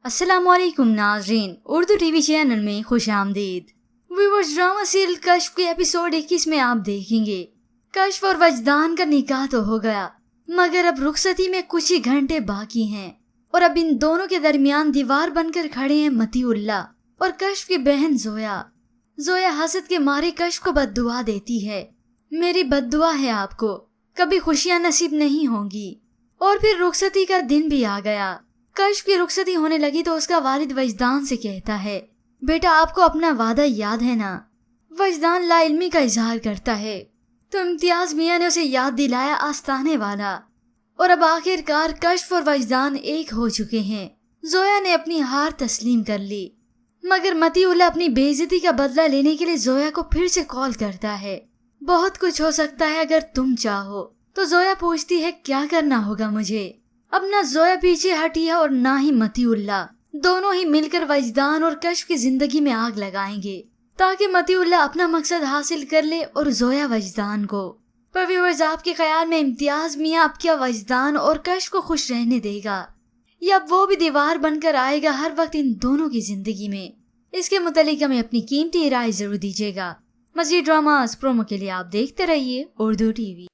अस्सलाम वालेकुम नाज़रीन, उर्दू टीवी चैनल में खुश आमदीद। व्यूअर्स, ड्रामा सीरियल कश्फ के एपिसोड 21 में आप देखेंगे कश्फ और वजदान का निकाह तो हो गया, मगर अब रुखसती में कुछ ही घंटे बाकी हैं और अब इन दोनों के दरमियान दीवार बनकर खड़े हैं मतीउल्लाह और कश्फ की बहन जोया। जोया हसद के मारे कश्फ को बद्दुआ देती है, मेरी बद्दुआ है आपको, कभी खुशियां नसीब नहीं होंगी। और फिर रुखसती का दिन भी आ गया। कश्फ की रुखसती होने लगी तो उसका वालिद वजदान से कहता है, बेटा आपको अपना वादा याद है ना? वजदान लाइल्मी का इजहार करता है तो इम्तियाज मियाँ ने उसे याद दिलाया आस्ताने वाला, और अब आखिरकार कश्फ और वजदान एक हो चुके हैं। जोया ने अपनी हार तस्लीम कर ली, मगर मतीउल्लाह अपनी बेइज्जती का बदला लेने के लिए जोया को फिर से कॉल करता है। बहुत कुछ हो सकता है अगर तुम चाहो। तो जोया पूछती है क्या करना होगा मुझे? अब ना जोया पीछे हटी है और ना ही मतीउल्लाह, दोनों ही मिलकर वजदान और कश्फ की जिंदगी में आग लगाएंगे ताकि मतीउल्लाह अपना मकसद हासिल कर ले और जोया वजदान को। पर व्यूअर्स, आपके ख्याल में इम्तियाज मियाँ अब क्या वजदान और कश्फ को खुश रहने देगा या अब वो भी दीवार बनकर आएगा हर वक्त इन दोनों की जिंदगी में? इसके मुतालिक हमें अपनी कीमती राय जरूर दीजिएगा। मज़ीद ड्रामास प्रोमो के लिए आप देखते रहिए उर्दू टीवी।